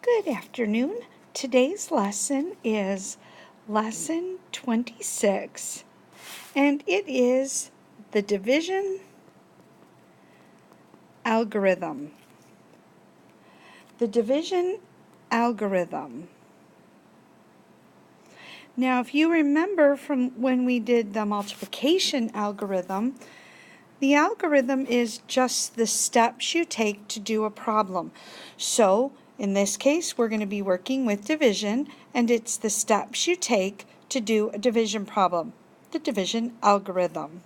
Good afternoon. Today's lesson is lesson 26, and it is the division algorithm. The division algorithm. Now, if you remember from when we did the multiplication algorithm, the algorithm is just the steps you take to do a problem. So, in this case, we're going to be working with division, and it's the steps you take to do a division problem, the division algorithm.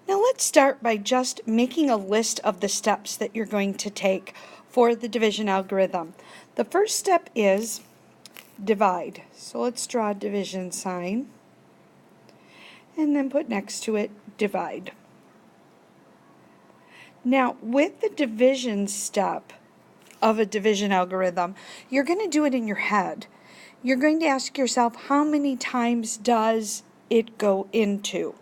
Now let's start by just making a list of the steps that you're going to take for the division algorithm. The first step is divide. So let's draw a division sign and then put next to it divide. Now, with the division step of a division algorithm, you're going to do it in your head. You're going to ask yourself, how many times does it go into?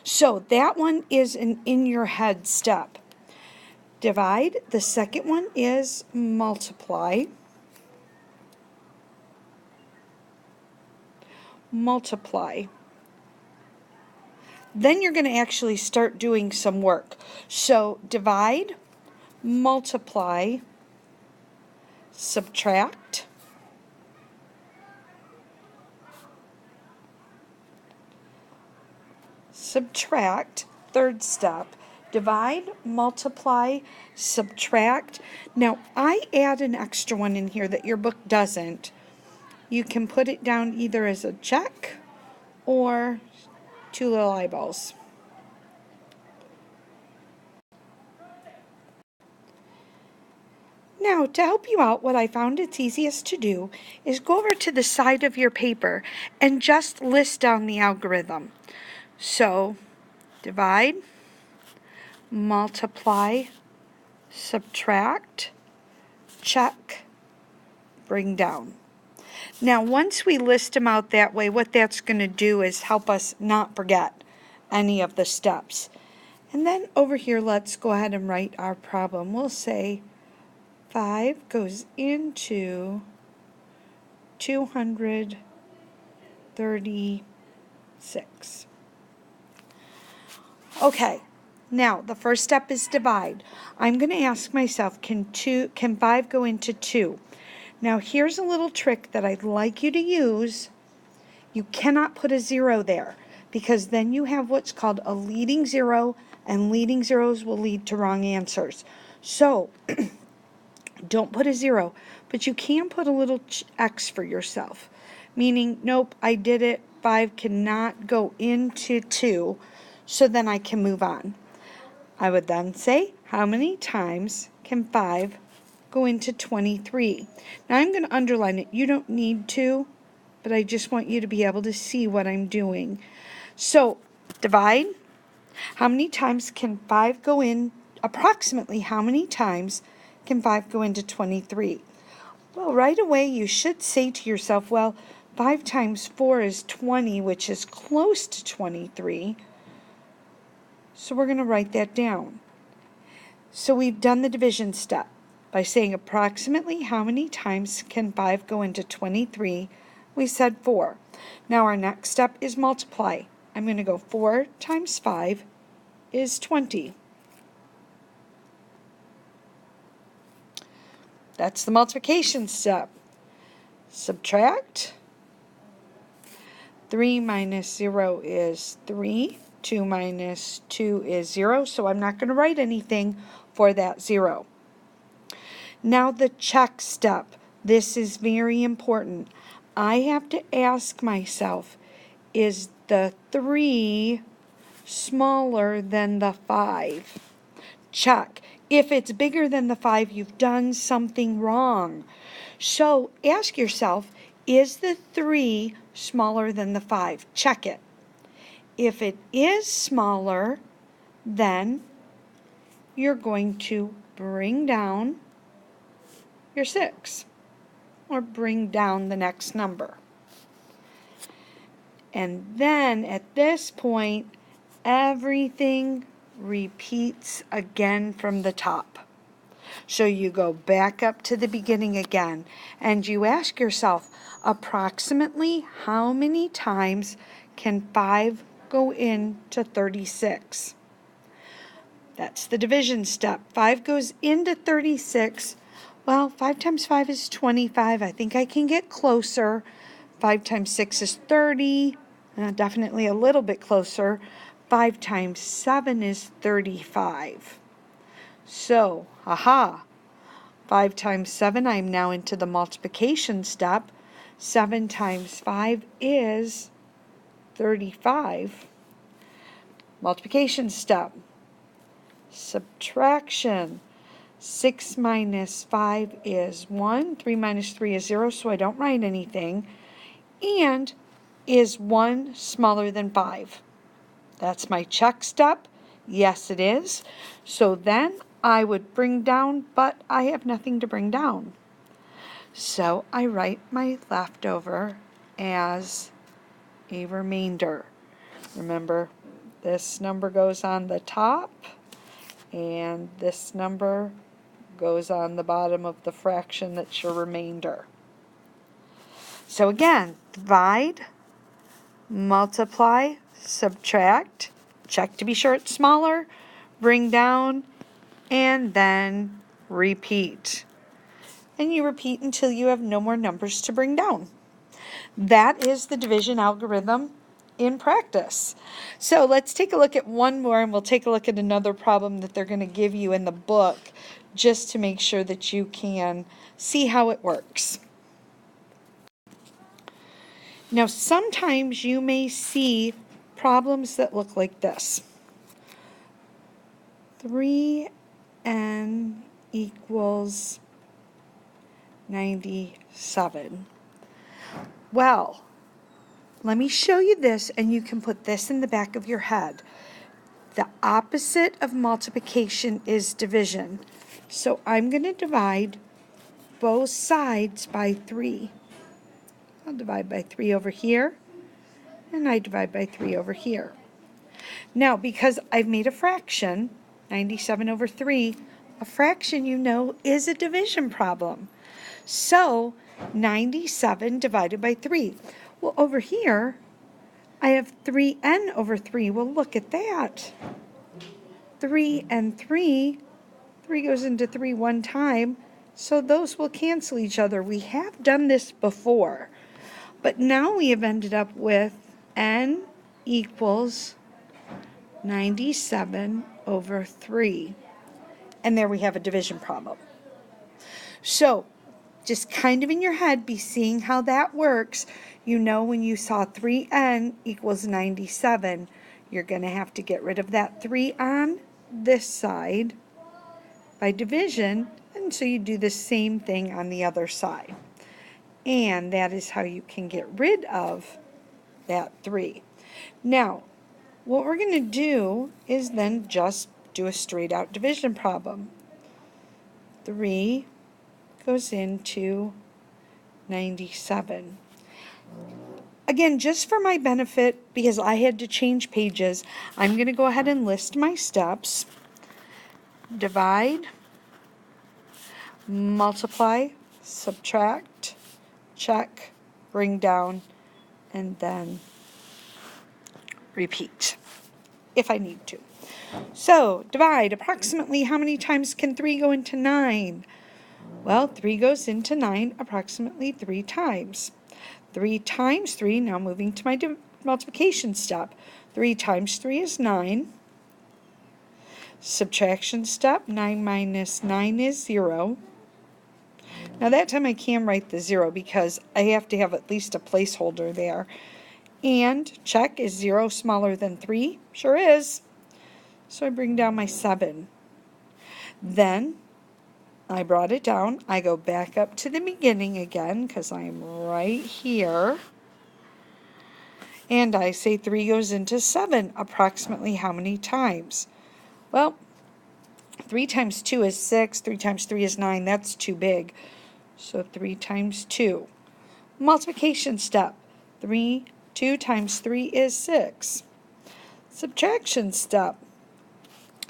So that one is an in your head step. Divide. The second one is multiply. Multiply. Then you're going to actually start doing some work. So divide, multiply, subtract, subtract, third step, divide, multiply, subtract. Now I add an extra one in here that your book doesn't. You can put it down either as a check or two little eyeballs. Now, to help you out, what I found it's easiest to do is go over to the side of your paper and just list down the algorithm. So, divide, multiply, subtract, check, bring down. Now, once we list them out that way, what that's going to do is help us not forget any of the steps. And then over here, let's go ahead and write our problem. We'll say 5 goes into 236. Okay, now the first step is divide. I'm going to ask myself, can 5 go into 2? Now here's a little trick that I'd like you to use. You cannot put a 0 there, because then you have what's called a leading 0, and leading zeros will lead to wrong answers. So don't put a 0, but you can put a little X for yourself, meaning, nope, I did it. 5 cannot go into 2, so then I can move on. I would then say, how many times can 5 go into 23? Now I'm going to underline it. You don't need to, but I just want you to be able to see what I'm doing. So divide. How many times can 5 go in? Approximately how many times can 5 go into 23? Well, right away you should say to yourself, well, 5 times 4 is 20, which is close to 23. So we're going to write that down. So we've done the division step by saying approximately how many times can 5 go into 23? We said 4. Now our next step is multiply. I'm going to go 4 times 5 is 20. That's the multiplication step. Subtract. 3 minus 0 is 3. 2 minus 2 is 0, so I'm not going to write anything for that 0. Now the check step. This is very important. I have to ask myself, is the 3 smaller than the 5? Check. If it's bigger than the 5, you've done something wrong. So ask yourself, is the 3 smaller than the 5? Check it. If it is smaller, then you're going to bring down your 6, or bring down the next number. And then at this point, everything repeats again from the top. So you go back up to the beginning again, and you ask yourself, approximately how many times can 5 go into 36? That's the division step. 5 goes into 36. Well, 5 times 5 is 25. I think I can get closer. 5 times 6 is 30. Definitely a little bit closer. 5 times 7 is 35. So, 5 times 7, I'm now into the multiplication step. 7 times 5 is 35. Multiplication step. Subtraction. 6 minus 5 is 1. 3 minus 3 is 0, so I don't write anything. And is 1 smaller than 5? That's my check step. Yes, it is. So then I would bring down, but I have nothing to bring down. So I write my leftover as a remainder. Remember, this number goes on the top, and this number goes on the bottom of the fraction that's your remainder. So again, divide, multiply, subtract, check to be sure it's smaller, bring down, and then repeat. And you repeat until you have no more numbers to bring down. That is the division algorithm in practice. So let's take a look at one more, and we'll take a look at another problem that they're going to give you in the book just to make sure that you can see how it works. Now, sometimes you may see problems that look like this. 3n equals 97. Well, let me show you this, and you can put this in the back of your head. The opposite of multiplication is division. So I'm going to divide both sides by 3. I'll divide by 3 over here, and I divide by 3 over here. Now, because I've made a fraction, 97 over 3, a fraction, you know, is a division problem. So 97 divided by 3. Well, over here, I have 3n over 3. Well, look at that. 3 and 3 goes into 3 one time, so those will cancel each other. We have done this before, but now we have ended up with n equals 97 over 3. And there we have a division problem. So just kind of in your head, be seeing how that works. You know, when you saw 3n equals 97, you're going to have to get rid of that 3 on this side by division, and so you do the same thing on the other side. And that is how you can get rid of that 3. Now, what we're going to do is then just do a straight out division problem. 3 goes into 97. Again, just for my benefit, because I had to change pages, I'm going to go ahead and list my steps. Divide, multiply, subtract, check, bring down, and then repeat if I need to. So, divide. Approximately how many times can 3 go into 9? Well, 3 goes into 9 approximately 3 times. 3 times 3, now moving to my multiplication step. 3 times 3 is 9. Subtraction step, 9 minus 9 is 0. Now that time I can write the 0 because I have to have at least a placeholder there. And check, is 0 smaller than 3? Sure is. So I bring down my 7. Then I brought it down. I go back up to the beginning again because I'm right here. And I say 3 goes into 7. Approximately how many times? Well, 3 times 2 is 6. 3 times 3 is 9. That's too big. So 3 times 2. Multiplication step. 2 times 3 is 6. Subtraction step.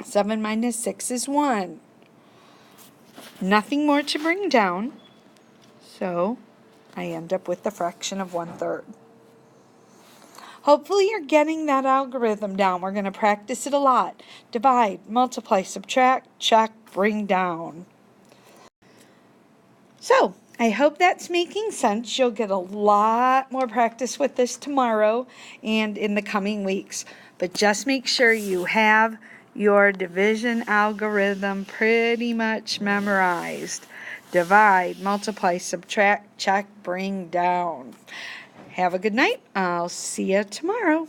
7 minus 6 is 1. Nothing more to bring down. So I end up with the fraction of 1/3. Hopefully you're getting that algorithm down. We're going to practice it a lot. Divide, multiply, subtract, check, bring down. So I hope that's making sense. You'll get a lot more practice with this tomorrow and in the coming weeks. But just make sure you have your division algorithm pretty much memorized. Divide, multiply, subtract, check, bring down. Have a good night. I'll see you tomorrow.